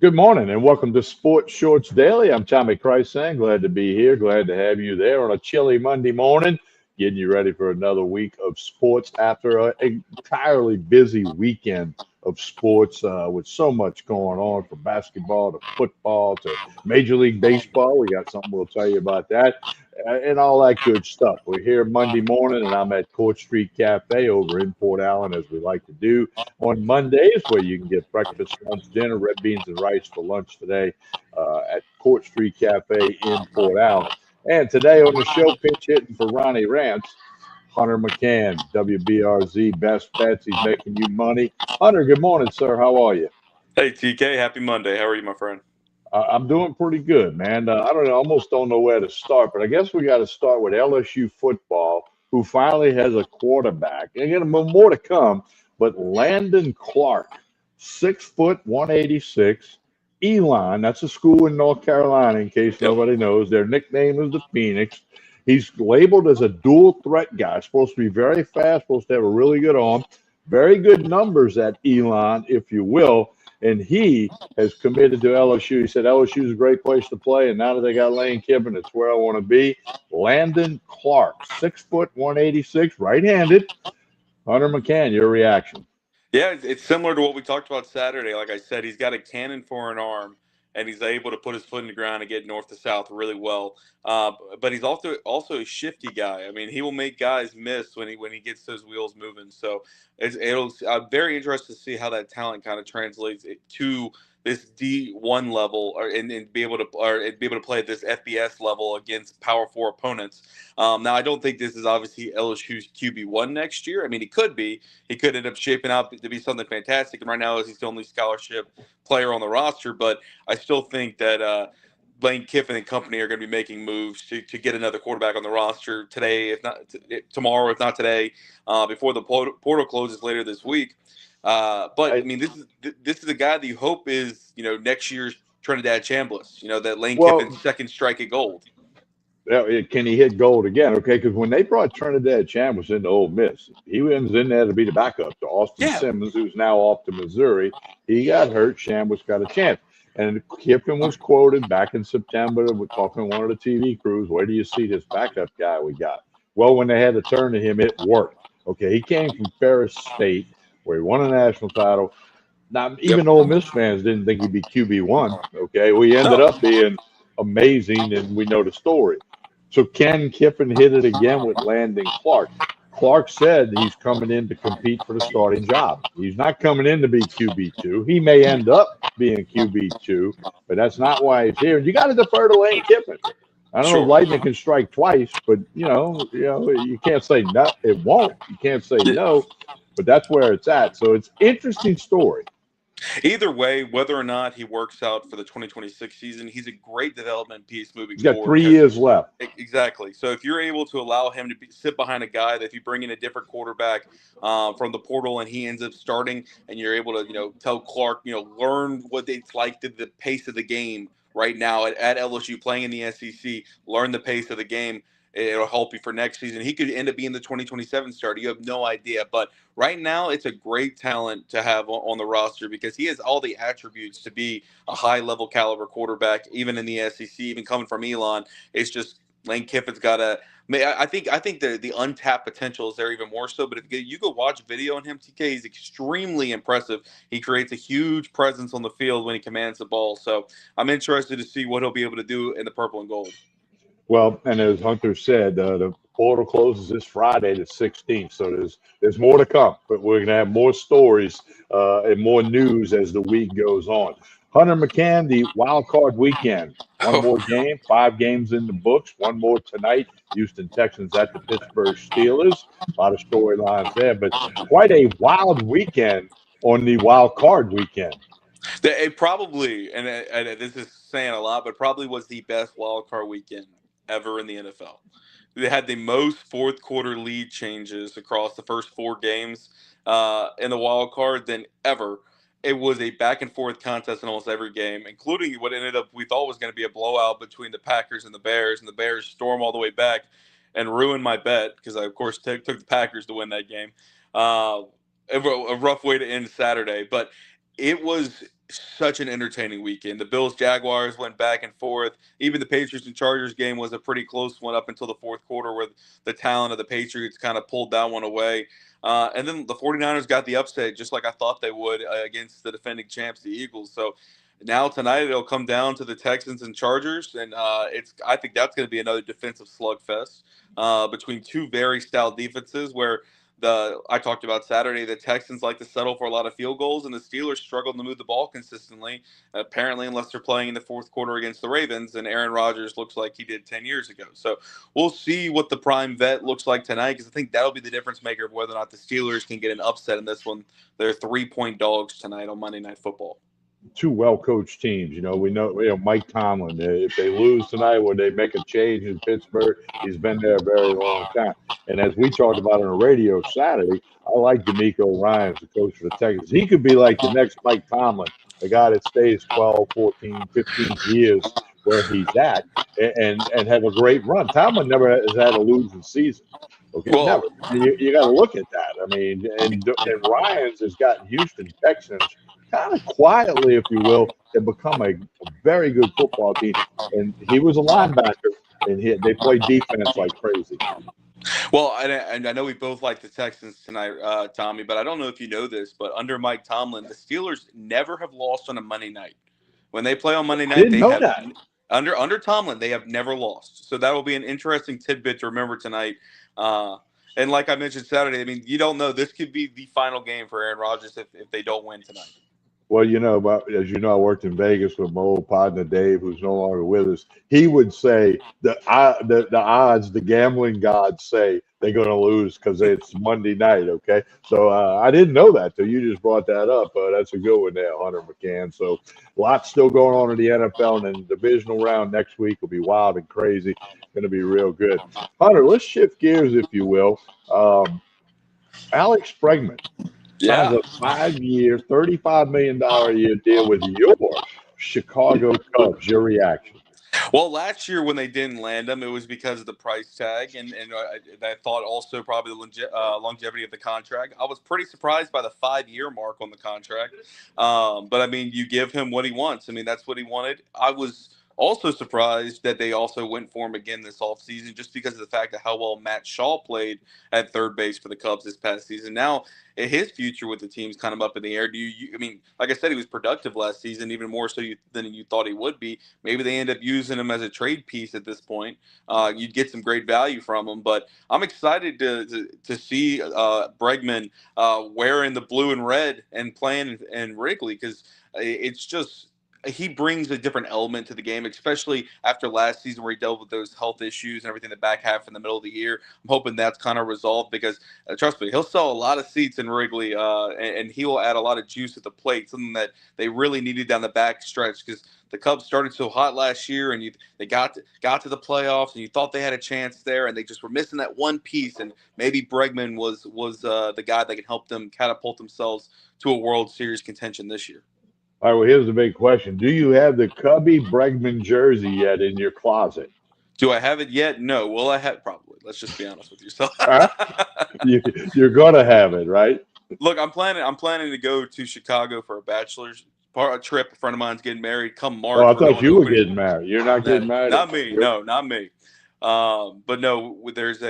Good morning and welcome to Sports Shorts Daily. I'm Tommy Chrisang. Glad to be here. Glad to have you there on a chilly Monday morning, getting you ready for another week of sports after an entirely busy weekend of sports with so much going on from basketball to football to Major League Baseball. We got something we'll tell you about that and all that good stuff. We're here Monday morning and I'm at Court Street Cafe over in Port Allen, as we like to do on Mondays, where you can get breakfast, lunch, dinner, red beans and rice for lunch today at Court Street Cafe in Port Allen. And today on the show, pinch hitting for Ronnie Rantz, Hunter McCann, WBRZ Best Bets. He's making you money. Hunter, good morning, sir. How are you? Hey, TK. Happy Monday. How are you, my friend? I'm doing pretty good, man. I don't know, almost don't know where to start, but I guess we got to start with LSU football, who finally has a quarterback. And again, more to come. But Landon Clark, 6', 186. Elon, that's a school in North Carolina, in case Yep. nobody knows. Their nickname is the Phoenix. He's labeled as a dual threat guy. Supposed to be very fast, supposed to have a really good arm. Very good numbers at Elon, if you will. And he has committed to LSU. He said LSU is a great place to play, and now that they got Lane Kiffin, it's where I want to be. Landon Clark, 6', 186, right-handed. Hunter McCann, your reaction? Yeah, it's similar to what we talked about Saturday. Like I said, he's got a cannon for an arm, and he's able to put his foot in the ground and get north to south really well. But he's also a shifty guy. I mean, he will make guys miss when he gets those wheels moving. So I'm very interested to see how that talent kind of translates to this D1 level, and be able to play at this FBS level against Power Four opponents. Now, I don't think this is obviously LSU's QB1 next year. I mean, he could end up shaping out to be something fantastic. And right now, he's the only scholarship player on the roster. But I still think that Lane Kiffin and company are going to be making moves to get another quarterback on the roster today, if not tomorrow, if not today, before the portal closes later this week. But I mean, this is a guy that you hope is next year's Trinidad Chambliss. That Lane Kiffin's second strike at gold. Can he hit gold again? Okay, because when they brought Trinidad Chambliss into Ole Miss, he was in there to be the backup to Austin Simmons, who's now off to Missouri. He got hurt. Chambliss got a chance. And Kiffin was quoted back in September with talking to one of the TV crews, where do you see this backup guy we got? Well, when they had to turn to him, it worked. Okay, he came from Ferris State, where he won a national title. Now, even Ole Miss fans didn't think he'd be QB1. Okay, we ended up being amazing, and we know the story. So can Kiffin hit it again with Landon Clark? Clark said he's coming in to compete for the starting job. He's not coming in to be QB2. He may end up being QB2, but that's not why he's here. You got to defer to Lane Kiffin. I don't know if lightning can strike twice, but you can't say no. It won't. You can't say no, but that's where it's at. So it's an interesting story. Either way, whether or not he works out for the 2026 season, he's a great development piece moving forward. He's got 3 years left. Exactly. So if you're able to allow him to sit behind a guy that if you bring in a different quarterback from the portal and he ends up starting, and you're able to tell Clark learn what it's like to the pace of the game right now at LSU playing in the SEC, learn the pace of the game. It'll help you for next season. He could end up being the 2027 starter. You have no idea. But right now, it's a great talent to have on the roster because he has all the attributes to be a high-level caliber quarterback, even in the SEC, even coming from Elon. It's just Lane Kiffin's got to – I think the untapped potential is there even more so. But if you go watch video on him, TK, he's extremely impressive. He creates a huge presence on the field when he commands the ball. So I'm interested to see what he'll be able to do in the purple and gold. Well, and as Hunter said, the portal closes this Friday, the 16th. So there's more to come, but we're going to have more stories and more news as the week goes on. Hunter McCann, the wild card weekend. One more game, 5 games in the books. One more tonight. Houston Texans at the Pittsburgh Steelers. A lot of storylines there, but quite a wild weekend on the wild card weekend. It probably, and this is saying a lot, but probably was the best wild card weekend ever in the NFL. They had the most fourth quarter lead changes across the first 4 games in the wild card than ever. It was a back and forth contest in almost every game, including what ended up we thought was going to be a blowout between the Packers and the Bears storm all the way back and ruined my bet because I, of course, took the Packers to win that game. A rough way to end Saturday, but it was such an entertaining weekend. The Bills Jaguars went back and forth. Even the Patriots and Chargers game was a pretty close one up until the fourth quarter, where the talent of the Patriots kind of pulled that one away. And then the 49ers got the upset, just like I thought they would, against the defending champs, the Eagles. So now tonight it'll come down to the Texans and Chargers, and I think that's going to be another defensive slugfest between two very stout defenses. Where I talked about Saturday, the Texans like to settle for a lot of field goals, and the Steelers struggle to move the ball consistently. Apparently, unless they're playing in the fourth quarter against the Ravens, and Aaron Rodgers looks like he did 10 years ago. So we'll see what the prime vet looks like tonight, because I think that'll be the difference maker of whether or not the Steelers can get an upset in this one. They're 3-point dogs tonight on Monday Night Football. Two well-coached teams. We know Mike Tomlin. If they lose tonight, would they make a change in Pittsburgh? He's been there a very long time. And as we talked about on the radio Saturday, I like D'Amico Ryans, the coach for the Texans. He could be like the next Mike Tomlin, a guy that stays 12, 14, 15 years where he's at and have a great run. Tomlin never has had a losing season. Okay, Well, never. You got to look at that. I mean, and Ryans has gotten Houston Texans kind of quietly, if you will, have become a very good football team. And he was a linebacker, and they played defense like crazy. Well, and I know we both like the Texans tonight, Tommy, but I don't know if you know this, but under Mike Tomlin, the Steelers never have lost on a Monday night. When they play on Monday night, they have that. Under Tomlin, they have never lost. So that will be an interesting tidbit to remember tonight. And like I mentioned Saturday, I mean, you don't know. This could be the final game for Aaron Rodgers if they don't win tonight. Well, as you know, I worked in Vegas with my old partner Dave, who's no longer with us. He would say the odds, the gambling gods say they're going to lose because it's Monday night. Okay, so I didn't know that till you just brought that up. That's a good one there, Hunter McCann. So lots still going on in the NFL, and then the divisional round next week will be wild and crazy. Going to be real good. Hunter, let's shift gears, if you will. Alex Bregman. Signs a 5-year, $35 million a year deal with your Chicago Cubs. Your reaction? Well, last year when they didn't land him, it was because of the price tag, and I thought also probably the longevity of the contract. I was pretty surprised by the 5-year mark on the contract, but I mean, you give him what he wants. I mean, that's what he wanted. I was also surprised that they also went for him again this offseason, just because of the fact of how well Matt Shaw played at third base for the Cubs this past season. Now, his future with the team's kind of up in the air. I mean, like I said, he was productive last season, even more so than you thought he would be. Maybe they end up using him as a trade piece at this point. You'd get some great value from him, but I'm excited to see Bregman wearing the blue and red and playing in Wrigley, because it's just – he brings a different element to the game, especially after last season where he dealt with those health issues and everything, the back half in the middle of the year. I'm hoping that's kind of resolved, because trust me, he'll sell a lot of seats in Wrigley, and he will add a lot of juice at the plate, something that they really needed down the back stretch, because the Cubs started so hot last year, and they got to the playoffs, and you thought they had a chance there, and they just were missing that one piece. And maybe Bregman was the guy that can help them catapult themselves to a World Series contention this year. All right, well, here's the big question. Do you have the Cubby Bregman jersey yet in your closet? Do I have it yet? No. Will I have? Probably. Let's just be honest with yourself. You're going to have it, right? Look, I'm planning to go to Chicago for a bachelor's trip. A friend of mine's getting married come March. Oh, I thought you were getting married. You're not getting married? Not me. No, not me. But no, there's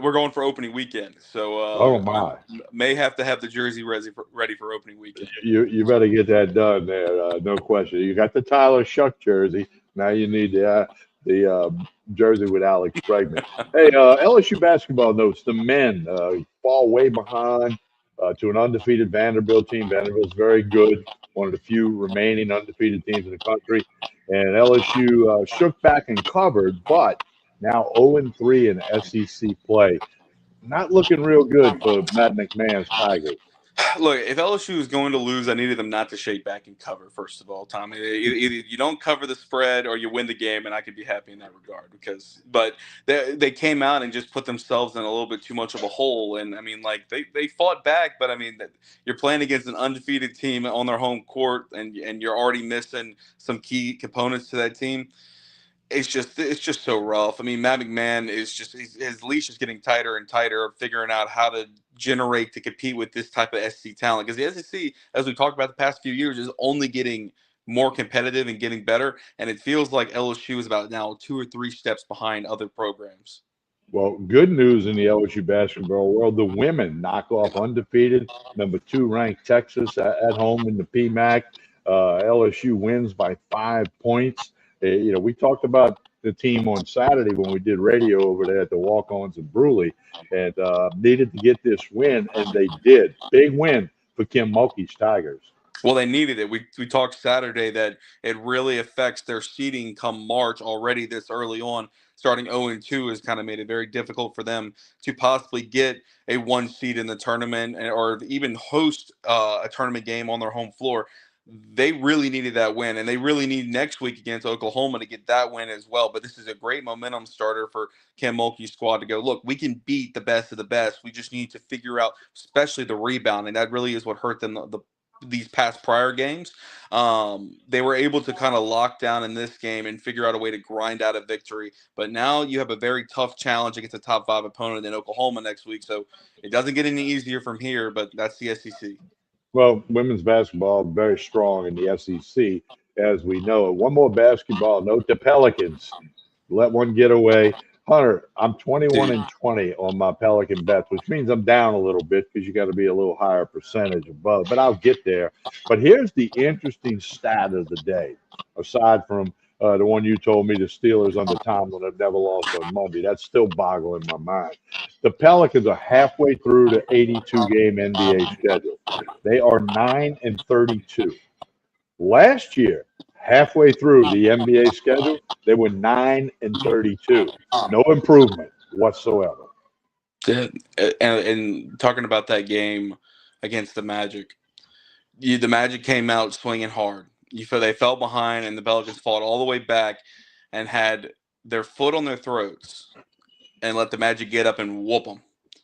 we're going for opening weekend, so oh my, may have to have the jersey ready for opening weekend. You better get that done there, no question. You got the Tyler Shuck jersey. Now you need the jersey with Alex Bregman. Hey, LSU basketball notes: the men fall way behind to an undefeated Vanderbilt team. Vanderbilt's very good, one of the few remaining undefeated teams in the country, and LSU shook back and covered, but now 0-3 in SEC play. Not looking real good for Matt McMahon's Tigers. Look, if LSU is going to lose, I needed them not to shake back and cover, first of all, Tommy. Either you don't cover the spread or you win the game, and I could be happy in that regard. But they came out and just put themselves in a little bit too much of a hole. And, I mean, like, they fought back, but, I mean, you're playing against an undefeated team on their home court, and you're already missing some key components to that team. it's just so rough. I mean, Matt McMahon is just his leash is getting tighter and tighter of figuring out how to generate to compete with this type of SEC talent, because the SEC, as we talked about the past few years, is only getting more competitive and getting better, and it feels like LSU is about now 2 or 3 steps behind other programs. Well, good news in the LSU basketball world. The women knock off undefeated number 2 ranked Texas at home in the PMAC. LSU wins by 5 points. We talked about the team on Saturday when we did radio over there at the Walk-Ons in Bruley, and needed to get this win, and they did. Big win for Kim Mulkey's Tigers. Well, they needed it. We talked Saturday that it really affects their seeding come March already this early on. Starting 0-2 has kind of made it very difficult for them to possibly get a 1 seed in the tournament or even host a tournament game on their home floor. They really needed that win, and they really need next week against Oklahoma to get that win as well. But this is a great momentum starter for Kim Mulkey's squad to go, look, we can beat the best of the best. We just need to figure out, especially the rebound, and that really is what hurt them these past prior games. They were able to kind of lock down in this game and figure out a way to grind out a victory. But now you have a very tough challenge against a top 5 opponent in Oklahoma next week. So it doesn't get any easier from here, but that's the SEC. Well, women's basketball very strong in the SEC, as we know. One more basketball note: the Pelicans let one get away. Hunter, I'm 21-20 on my Pelican bets, which means I'm down a little bit because you got to be a little higher percentage above, but I'll get there. But here's the interesting stat of the day, aside from the one you told me, the Steelers under Tomlin have never lost on Monday. That's still boggling my mind. The Pelicans are halfway through the 82-game NBA schedule. They are 9-32. Last year, halfway through the NBA schedule, they were 9-32. No improvement whatsoever. And talking about that game against the Magic, the Magic came out swinging hard. They fell behind, and the Pelicans fought all the way back and had their foot on their throats and let the Magic get up and whoop them.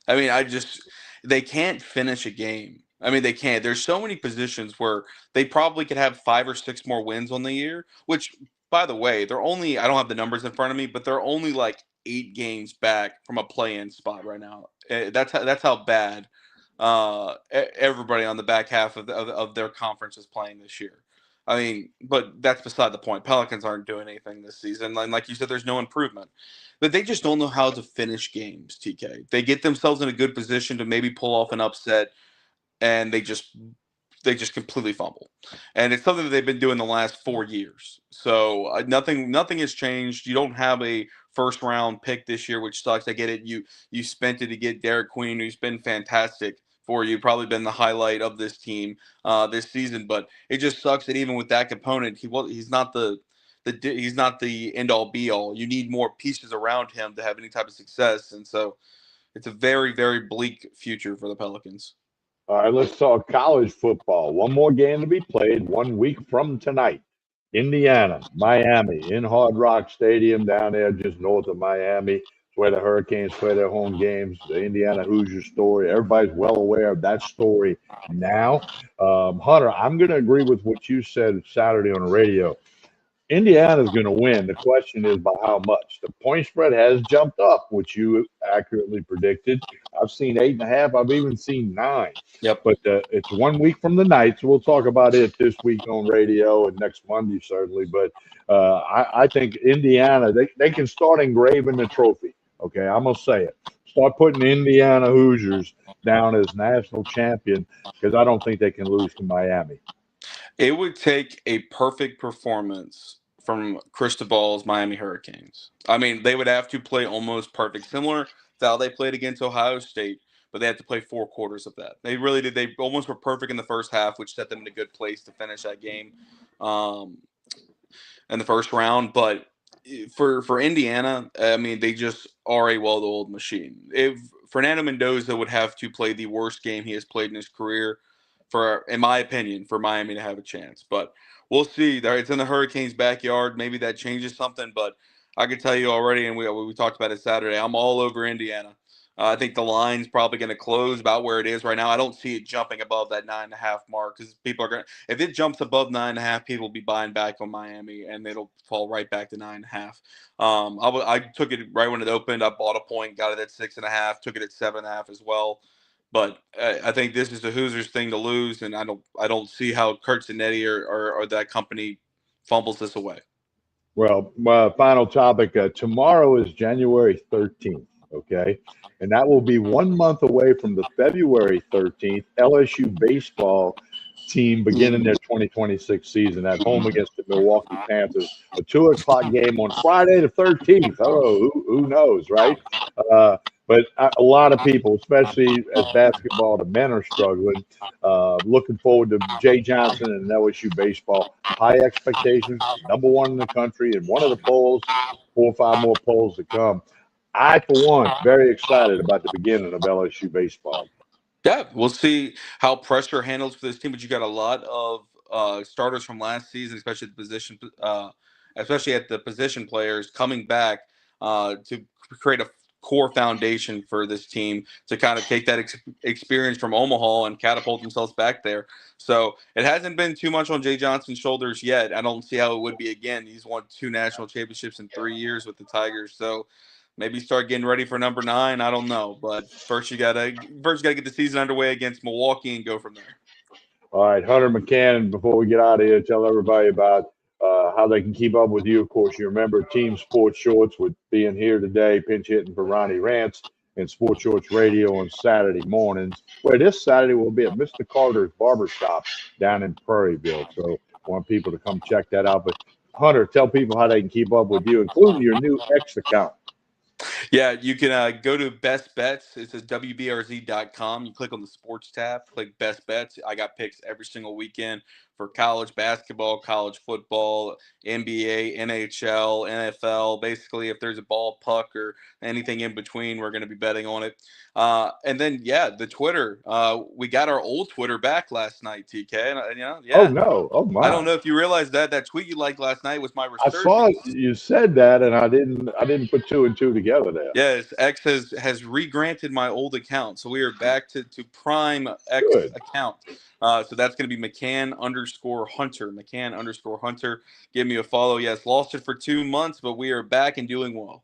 I mean, they can't finish a game. I mean, they can't. There's so many positions where they probably could have 5 or 6 more wins on the year, which, by the way, they're only, I don't have the numbers in front of me, but they're only like 8 games back from a play-in spot right now. That's how bad everybody on the back half of their conference is playing this year. I mean, but that's beside the point. Pelicans aren't doing anything this season. And like you said, there's no improvement. But they just don't know how to finish games, TK. They get themselves in a good position to maybe pull off an upset, and they just completely fumble. And it's something that they've been doing the last 4 years. So nothing has changed. You don't have a first round pick this year, which sucks. I get it. You spent it to get Derek Queen, who's been fantastic for you, probably been the highlight of this team this season. But it just sucks that even with that component, he's not he's not the end all be all. You need more pieces around him to have any type of success. And so it's a very, very bleak future for the Pelicans. All right, let's talk college football. One more game to be played 1 week from tonight. Indiana, Miami, in Hard Rock Stadium down there just north of Miami. It's where the Hurricanes play their home games, the Indiana Hoosier story. Everybody's well aware of that story now. Hunter, I'm going to agree with what you said Saturday on the radio. Indiana's going to win. The question is by how much. The point spread has jumped up, which you accurately predicted. I've seen 8.5. I've even seen 9. Yep. But it's 1 week from the night, so we'll talk about it this week on radio and next Monday certainly. But I think Indiana, they can start engraving the trophy. Okay, I'm going to say it. Start putting Indiana Hoosiers down as national champion because I don't think they can lose to Miami. It would take a perfect performance from Cristobal's Miami Hurricanes. I mean, they would have to play almost perfect, similar to how they played against Ohio State, but they had to play 4 quarters of that. They really did. They almost were perfect in the first half, which set them in a good place to finish that game in the first round. But for Indiana, I mean, they just are a well-oiled machine. If Fernando Mendoza would have to play the worst game he has played in his career, in my opinion, for Miami to have a chance. But we'll see. It's in the Hurricanes' backyard. Maybe that changes something. But I can tell you already, and we talked about it Saturday, I'm all over Indiana. I think the line's probably going to close about where it is right now. I don't see it jumping above that 9.5 mark because people are going to, if it jumps above 9.5, people will be buying back on Miami and it'll fall right back to 9.5. I took it right when it opened. I bought a point, got it at 6.5, took it at 7.5 as well. But I think this is the Hoosiers thing to lose, and I don't see how Kurt Zanetti or that company fumbles this away. Well, my final topic tomorrow is January 13th. Okay. And that will be 1 month away from the February 13th LSU baseball team beginning their 2026 season at home against the Milwaukee Panthers. A 2 o'clock game on Friday the 13th. Oh, who knows, right? But a lot of people, especially as basketball, the men are struggling. Looking forward to Jay Johnson and LSU baseball. High expectations, #1 in the country, and one of the polls, 4 or 5 more polls to come. I, for one, very excited about the beginning of LSU baseball. Yeah, we'll see how pressure handles for this team, but you got a lot of starters from last season, especially at the position players coming back to create a core foundation for this team to kind of take that experience from Omaha and catapult themselves back there. So it hasn't been too much on Jay Johnson's shoulders yet. I don't see how it would be again. He's won 2 national championships in 3 years with the Tigers. So maybe start getting ready for number 9. I don't know, but first you gotta get the season underway against Milwaukee and go from there. All right, Hunter McCann, before we get out of here, tell everybody about how they can keep up with you. Of course, you remember Team Sports Shorts with being here today, pinch hitting for Ronnie Rantz, and Sports Shorts Radio on Saturday mornings, where this Saturday will be at Mr. Carter's Barbershop down in Prairieville. So I want people to come check that out. But Hunter, tell people how they can keep up with you, including your new X account. Yeah, you can go to Best Bets. It's at WBRZ.com. You click on the sports tab, click Best Bets. I got picks every single weekend for college basketball, college football, NBA, NHL, NFL. Basically, if there's a ball, puck, or anything in between, we're going to be betting on it. And then, the Twitter. We got our old Twitter back last night, TK. And, Oh, no. Oh, my. I don't know if you realized that tweet you liked last night was my resurgence. I saw you said that, and I didn't put 2 and 2 together there. Yes, X has re-granted my old account, so we are back to prime X account. So that's going to be McCann_Hunter. McCann_Hunter. Give me a follow. Yes, lost it for 2 months, but we are back and doing well.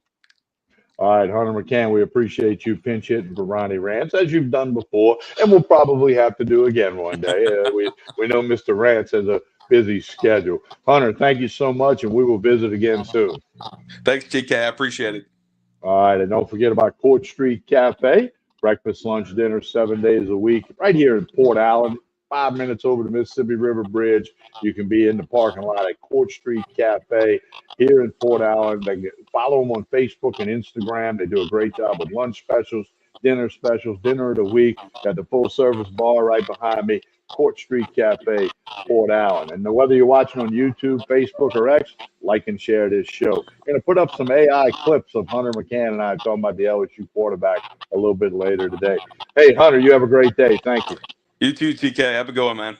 All right, Hunter McCann, we appreciate you pinch hitting for Ronnie Rantz, as you've done before, and we'll probably have to do again one day. We know Mr. Rantz has a busy schedule. Hunter, thank you so much, and we will visit again soon. Thanks, TK. I appreciate it. All right, and don't forget about Court Street Cafe. Breakfast, lunch, dinner, 7 days a week, right here in Port Allen, 5 minutes over the Mississippi River Bridge. You can be in the parking lot at Court Street Cafe here in Port Allen. They can follow them on Facebook and Instagram. They do a great job with lunch specials, dinner of the week. Got the full-service bar right behind me. Court Street Cafe, Port Allen. And whether you're watching on YouTube, Facebook, or X, like and share this show. We're going to put up some AI clips of Hunter McCann and I talking about the LSU quarterback a little bit later today. Hey, Hunter, you have a great day. Thank you. You too, TK. Have a good one, man.